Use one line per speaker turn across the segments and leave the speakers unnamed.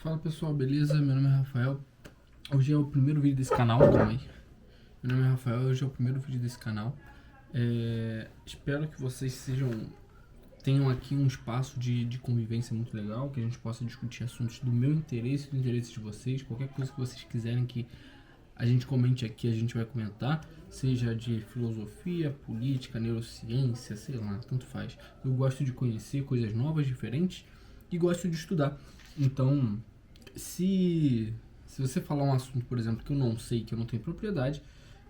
Fala pessoal, beleza? Meu nome é Rafael. Hoje é o primeiro vídeo desse canal, calma aí. Meu nome é Rafael, hoje é o primeiro vídeo desse canal. Espero que vocês tenham aqui um espaço de convivência muito legal, que a gente possa discutir assuntos do meu interesse, do interesse de vocês, qualquer coisa que vocês quiserem que a gente comente aqui, a gente vai comentar, seja de filosofia, política, neurociência, sei lá, tanto faz. Eu gosto de conhecer coisas novas, diferentes e gosto de estudar. Então, se você falar um assunto, por exemplo, que eu não sei, que eu não tenho propriedade,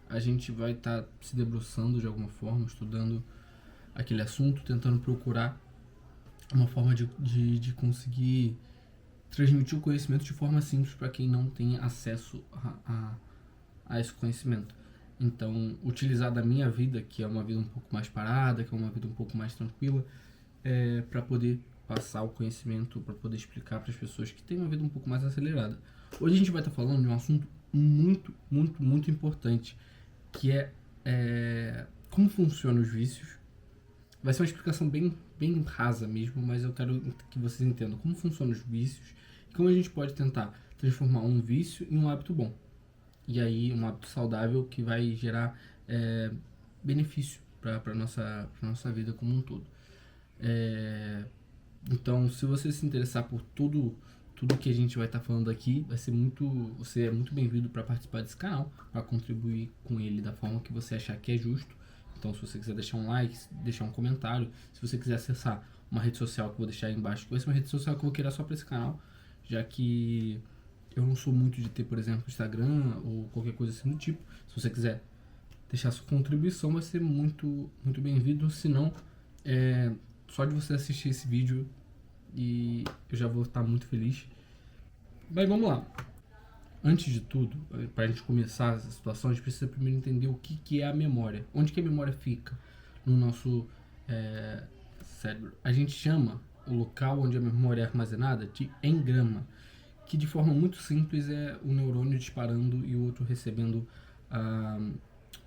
a gente vai estar se debruçando de alguma forma, estudando aquele assunto, tentando procurar uma forma de conseguir transmitir o conhecimento de forma simples para quem não tem acesso a esse conhecimento. Então, utilizar da minha vida, que é uma vida um pouco mais parada, que é uma vida um pouco mais tranquila, para poder passar o conhecimento, para poder explicar para as pessoas que têm uma vida um pouco mais acelerada. Hoje a gente vai estar falando de um assunto muito importante, que é como funcionam os vícios. Vai ser uma explicação bem rasa mesmo, mas eu quero que vocês entendam como funcionam os vícios e como a gente pode tentar transformar um vício em um hábito bom. E aí um hábito saudável que vai gerar benefício para a nossa vida como um todo. Então, se você se interessar por tudo que a gente vai estar falando aqui, você é muito bem-vindo para participar desse canal, para contribuir com ele da forma que você achar que é justo. Então, se você quiser deixar um like, deixar um comentário, se você quiser acessar uma rede social que eu vou deixar aí embaixo, que vai ser uma rede social que eu vou criar só para esse canal, já que eu não sou muito de ter, por exemplo, Instagram ou qualquer coisa assim do tipo. Se você quiser deixar sua contribuição, vai ser muito bem-vindo. Se não, só de você assistir esse vídeo e eu já vou estar muito feliz. Mas vamos lá. Antes de tudo, para a gente começar essa situação, a gente precisa primeiro entender o que é a memória. Onde que a memória fica no nosso cérebro? A gente chama o local onde a memória é armazenada de engrama, que de forma muito simples é um neurônio disparando e o outro recebendo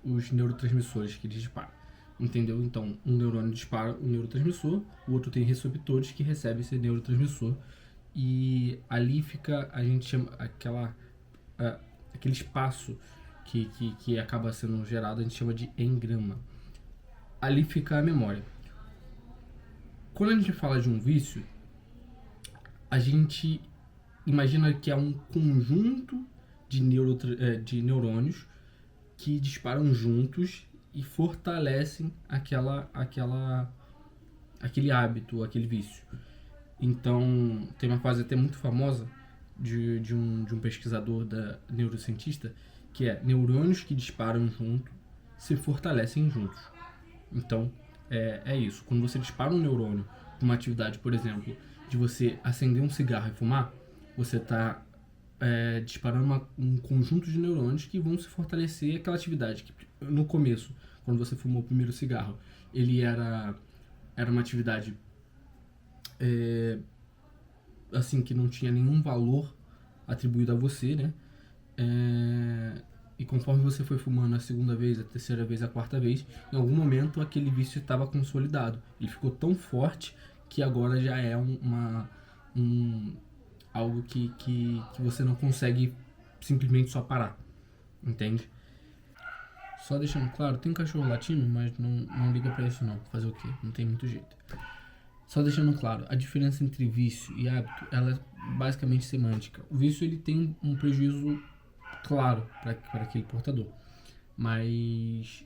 os neurotransmissores que ele dispara. Entendeu? Então, um neurônio dispara o neurotransmissor, o outro tem receptores que recebem esse neurotransmissor, e ali fica, a gente chama aquele espaço que acaba sendo gerado, a gente chama de engrama. Ali fica a memória. Quando a gente fala de um vício, a gente imagina que é um conjunto de neurônios que disparam juntos e fortalecem aquele hábito, aquele vício. Então, tem uma frase até muito famosa de um pesquisador neurocientista, que é: neurônios que disparam juntos se fortalecem juntos. Então, é isso. Quando você dispara um neurônio para uma atividade, por exemplo, de você acender um cigarro e fumar, você está disparando um conjunto de neurônios que vão se fortalecer aquela atividade. Que no começo, quando você fumou o primeiro cigarro, ele era uma atividade assim, que não tinha nenhum valor atribuído a você, né? E conforme você foi fumando a segunda vez, a terceira vez, a quarta vez, em algum momento aquele vício estava consolidado. Ele ficou tão forte que agora já é algo que você não consegue simplesmente só parar, entende? Só deixando claro, tem um cachorro latindo, mas não liga pra isso não, fazer o quê? Não tem muito jeito. Só deixando claro, a diferença entre vício e hábito, ela é basicamente semântica. O vício, ele tem um prejuízo claro para aquele portador, mas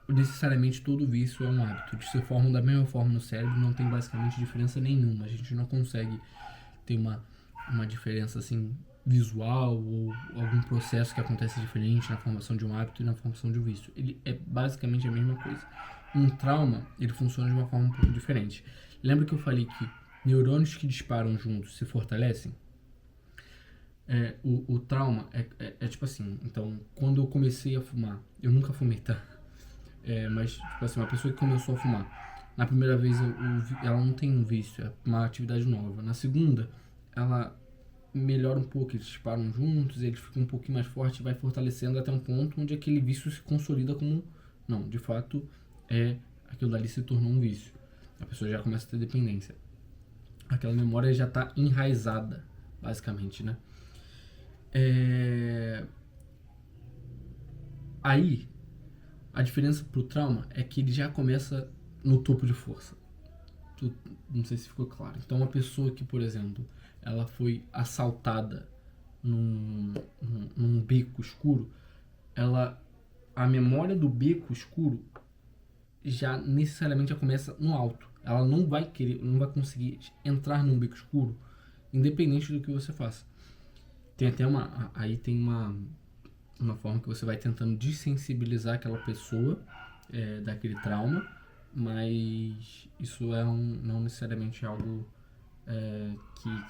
necessariamente todo vício é um hábito. Eles se formam da mesma forma no cérebro, não tem basicamente diferença nenhuma. A gente não consegue ter uma diferença assim visual ou algum processo que acontece diferente na formação de um hábito e na formação de um vício. Ele é basicamente a mesma coisa. Um trauma, ele funciona de uma forma um pouco diferente. Lembra que eu falei que neurônios que disparam juntos se fortalecem? O trauma é tipo assim. Então, quando eu comecei a fumar, eu nunca fumei, tá? Mas, tipo assim, uma pessoa que começou a fumar, na primeira vez ela não tem um vício, é uma atividade nova. Na segunda, ela melhora um pouco, eles disparam juntos, eles ficam um pouquinho mais forte, vai fortalecendo até um ponto onde aquele vício se consolida como, não, de fato, aquilo dali se tornou um vício. A pessoa já começa a ter dependência. Aquela memória já está enraizada basicamente, né? Aí, a diferença pro trauma é que ele já começa no topo de força. Não sei se ficou claro. Então, uma pessoa que, por exemplo, ela foi assaltada num beco escuro, a memória do beco escuro já necessariamente já começa no alto. Ela não vai conseguir entrar num beco escuro, independente do que você faça. Tem até uma forma que você vai tentando desensibilizar aquela pessoa daquele trauma, mas isso não necessariamente algo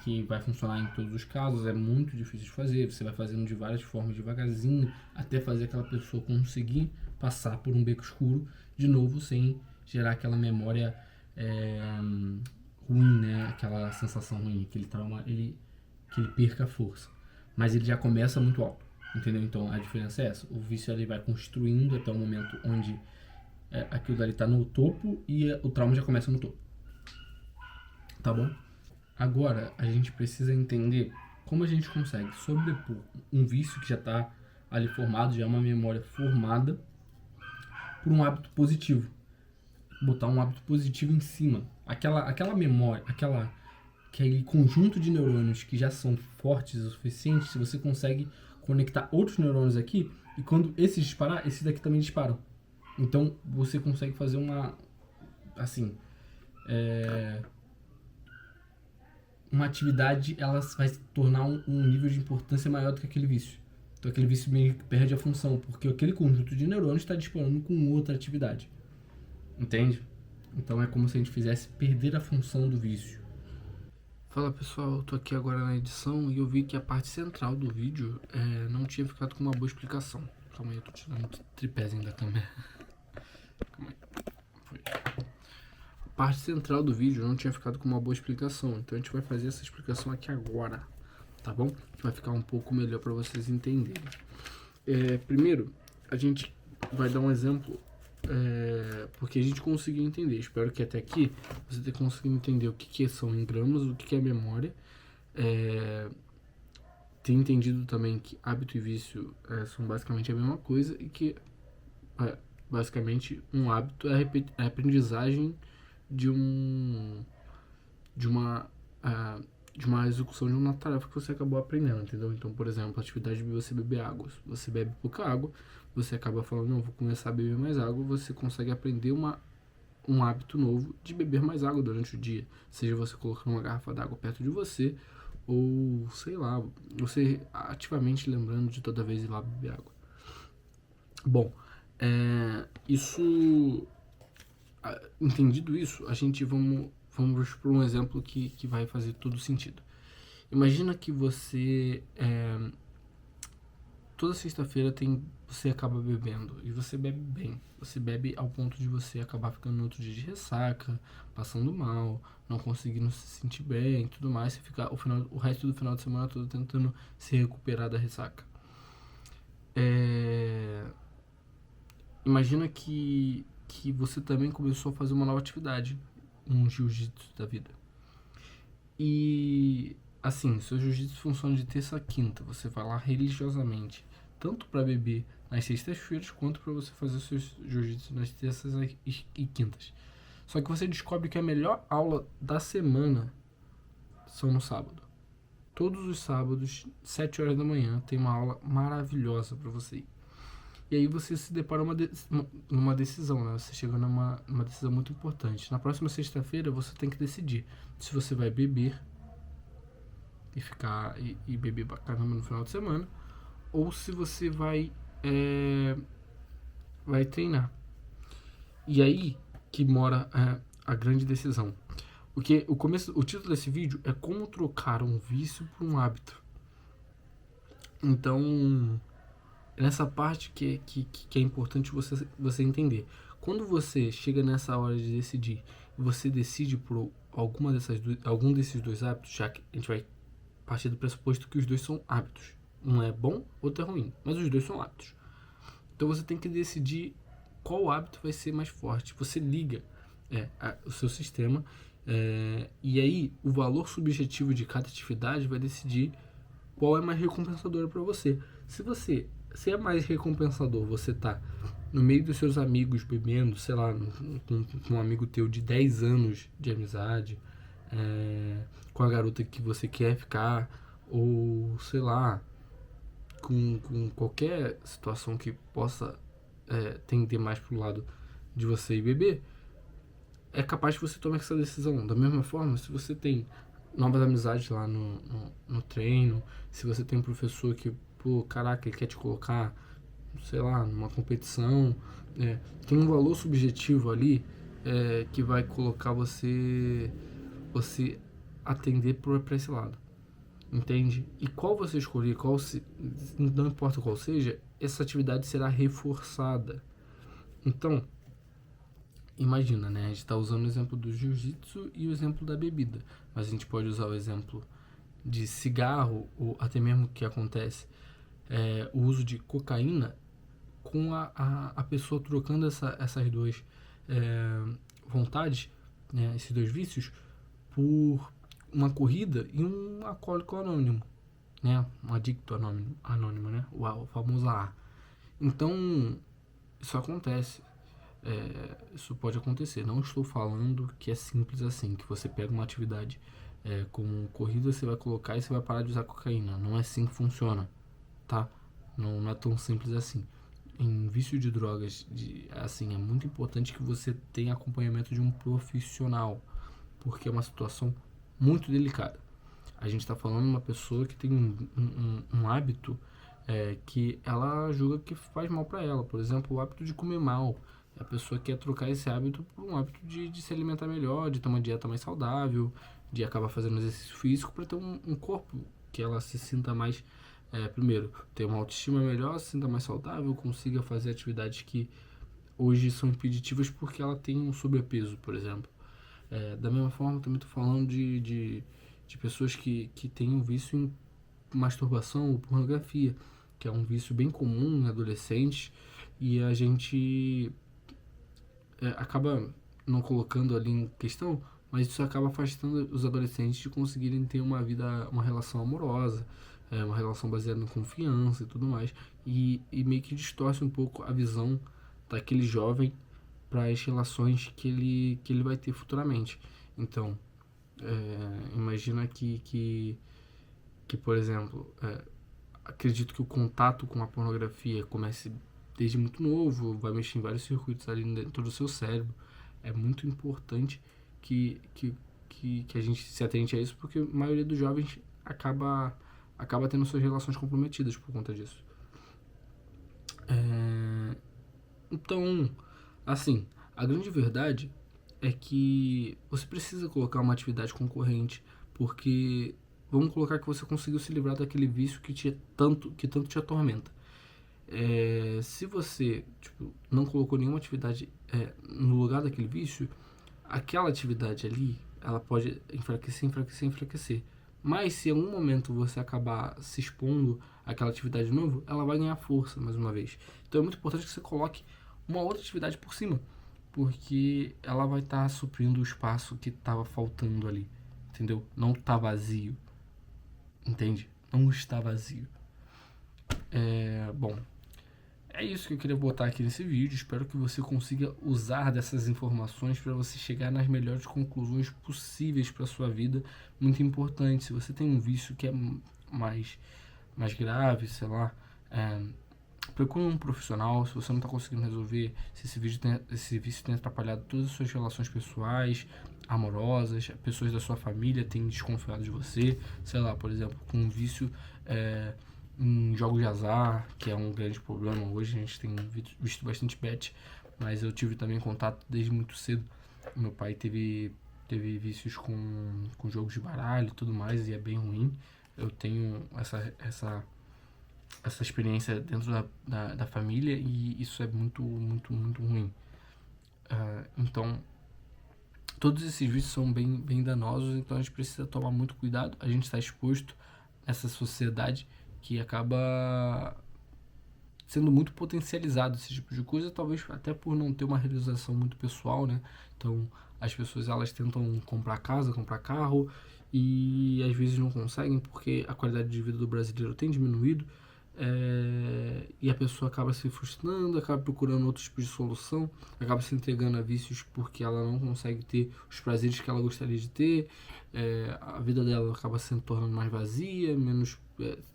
que vai funcionar em todos os casos. É muito difícil de fazer. Você vai fazendo de várias formas, devagarzinho, até fazer aquela pessoa conseguir passar por um beco escuro de novo, sem gerar aquela memória ruim, né? Aquela sensação ruim, aquele trauma, que ele perca a força. Mas ele já começa muito alto, entendeu? Então a diferença é essa. O vício ele vai construindo até o momento onde aquilo dali tá no topo e o trauma já começa no topo. Tá bom? Agora a gente precisa entender como a gente consegue sobrepor um vício que já está ali formado, já é uma memória formada, por um hábito positivo. Botar um hábito positivo em cima. Aquela memória, aquele conjunto de neurônios que já são fortes o suficiente, se você consegue conectar outros neurônios aqui, e quando esses disparar, esses daqui também disparam. Então você consegue fazer uma atividade, ela vai se tornar um nível de importância maior do que aquele vício. Então aquele vício meio que perde a função, porque aquele conjunto de neurônios está disparando com outra atividade. Entende? Então é como se a gente fizesse perder a função do vício. Fala pessoal, eu tô aqui agora na edição e eu vi que a parte central do vídeo não tinha ficado com uma boa explicação. Calma aí, eu tô tirando o tripézinho da câmera. Calma aí. Foi. A parte central do vídeo não tinha ficado com uma boa explicação, então a gente vai fazer essa explicação aqui agora, tá bom? Vai ficar um pouco melhor para vocês entenderem. Primeiro, a gente vai dar um exemplo, porque a gente conseguiu entender. Espero que até aqui você tenha conseguido entender o que são engramas, o que é memória. Tenha entendido também que hábito e vício são basicamente a mesma coisa e que basicamente um hábito é a aprendizagem de uma execução de uma tarefa que você acabou aprendendo, entendeu? Então, por exemplo, a atividade de você beber água. Se você bebe pouca água, você acaba falando, não, vou começar a beber mais água, você consegue aprender um hábito novo de beber mais água durante o dia. Seja você colocando uma garrafa d'água perto de você, ou, sei lá, você ativamente lembrando de toda vez ir lá beber água. Bom, entendido isso, a gente vamos por um exemplo que vai fazer todo sentido. Imagina que você toda sexta-feira você acaba bebendo e você bebe bem. Você bebe ao ponto de você acabar ficando no outro dia de ressaca, passando mal, não conseguindo se sentir bem e tudo mais. Você fica o resto do final de semana todo tentando se recuperar da ressaca. Imagina que você também começou a fazer uma nova atividade, um jiu-jitsu da vida. E assim, seu jiu-jitsu funciona de terça a quinta. Você vai lá religiosamente, tanto para beber nas sextas-feiras quanto para você fazer seus jiu-jitsu nas terças e quintas. Só que você descobre que a melhor aula da semana são no sábado. Todos os sábados, 7 horas da manhã, tem uma aula maravilhosa para você ir. E aí você se depara numa decisão, né? Você chega numa decisão muito importante. Na próxima sexta-feira você tem que decidir se você vai beber e beber pra caramba no final de semana, ou se você vai treinar. E aí que mora a grande decisão. Porque o título desse vídeo é como trocar um vício por um hábito. Então, nessa parte que é importante você entender. Quando você chega nessa hora de decidir, você decide por algum desses dois hábitos, já que a gente vai partir do pressuposto que os dois são hábitos. Um é bom, outro é ruim, mas os dois são hábitos. Então você tem que decidir qual hábito vai ser mais forte. Você liga o seu sistema E aí, o valor subjetivo de cada atividade vai decidir qual é mais recompensadora para você. Se é mais recompensador você tá no meio dos seus amigos bebendo, sei lá, com um amigo teu de 10 anos de amizade, com a garota que você quer ficar, ou sei lá, com qualquer situação que possa tender mais pro lado de você ir beber, é capaz de você tomar essa decisão. Da mesma forma, se você tem novas amizades lá no treino, se você tem um professor que, pô, caraca, ele quer te colocar, sei lá, numa competição, tem um valor subjetivo ali que vai colocar você atender para esse lado, entende? E qual você escolher, não importa qual seja, essa atividade será reforçada. Então, imagina, né? A gente está usando o exemplo do jiu-jitsu e o exemplo da bebida, mas a gente pode usar o exemplo de cigarro, ou até mesmo que acontece o uso de cocaína, com a pessoa trocando essas duas vontades, né, esses dois vícios, por uma corrida e um alcoólico anônimo, né, um adicto anônimo, né, o famoso A. Então, isso acontece. Isso pode acontecer. Não estou falando que é simples assim, que você pega uma atividade como corrida, você vai colocar e você vai parar de usar cocaína. Não é assim que funciona, tá? Não é tão simples assim. Em vício de drogas, assim, é muito importante que você tenha acompanhamento de um profissional, porque é uma situação muito delicada. A gente está falando de uma pessoa que tem um hábito que ela julga que faz mal para ela. Por exemplo, o hábito de comer mal. A pessoa quer trocar esse hábito por um hábito de se alimentar melhor, de ter uma dieta mais saudável, de acabar fazendo exercício físico para ter um corpo que ela se sinta mais, primeiro, ter uma autoestima melhor, se sinta mais saudável, consiga fazer atividades que hoje são impeditivas porque ela tem um sobrepeso, por exemplo. Da mesma forma, também estou falando de pessoas que têm um vício em masturbação ou pornografia, que é um vício bem comum em adolescentes, e a gente acaba não colocando ali em questão, mas isso acaba afastando os adolescentes de conseguirem ter uma relação amorosa, uma relação baseada em confiança e tudo mais, e meio que distorce um pouco a visão daquele jovem para as relações que ele vai ter futuramente. Então, imagina que por exemplo, acredito que o contato com a pornografia comece desde muito novo, vai mexer em vários circuitos ali dentro do seu cérebro. É muito importante que a gente se atente a isso, porque a maioria dos jovens acaba tendo suas relações comprometidas por conta disso. Então, assim, a grande verdade é que você precisa colocar uma atividade concorrente, porque vamos colocar que você conseguiu se livrar daquele vício que tanto te atormenta. Se você não colocou nenhuma atividade no lugar daquele vício, aquela atividade ali, ela pode enfraquecer. Mas se em algum momento você acabar se expondo àquela atividade de novo, ela vai ganhar força mais uma vez. Então é muito importante que você coloque uma outra atividade por cima, porque ela vai estar suprindo o espaço que estava faltando ali, entendeu? Não está vazio, entende? Não está vazio. Bom, é isso que eu queria botar aqui nesse vídeo. Espero que você consiga usar dessas informações para você chegar nas melhores conclusões possíveis para sua vida. Muito importante. Se você tem um vício que é mais grave, sei lá, procure um profissional. Se você não está conseguindo resolver, se esse vício tem atrapalhado todas as suas relações pessoais, amorosas, pessoas da sua família têm desconfiado de você, sei lá, por exemplo, com um vício em jogos de azar, que é um grande problema hoje. A gente tem visto bastante bet, mas eu tive também contato desde muito cedo. Meu pai teve vícios com jogos de baralho e tudo mais, e é bem ruim. Eu tenho essa experiência dentro da família, e isso é muito, muito, muito ruim. Então, todos esses vícios são bem danosos, então a gente precisa tomar muito cuidado. A gente está exposto nessa sociedade que acaba sendo muito potencializado esse tipo de coisa, talvez até por não ter uma realização muito pessoal, né? Então, as pessoas elas tentam comprar casa, comprar carro e às vezes não conseguem porque a qualidade de vida do brasileiro tem diminuído, e a pessoa acaba se frustrando, acaba procurando outro tipo de solução, acaba se entregando a vícios porque ela não consegue ter os prazeres que ela gostaria de ter, a vida dela acaba se tornando mais vazia, menos,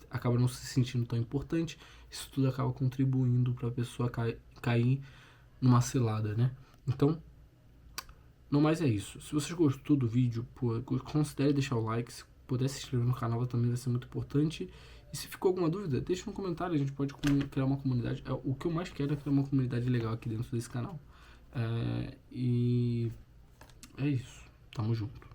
acaba não se sentindo tão importante. Isso tudo acaba contribuindo para a pessoa cair numa cilada, né? Então, no mais é isso. Se você gostou do vídeo, pô, considere deixar o like. Se puder se inscrever no canal também vai ser muito importante. E se ficou alguma dúvida, deixa no comentário. A gente pode criar uma comunidade. O que eu mais quero é criar uma comunidade legal aqui dentro desse canal. E é isso. Tamo junto.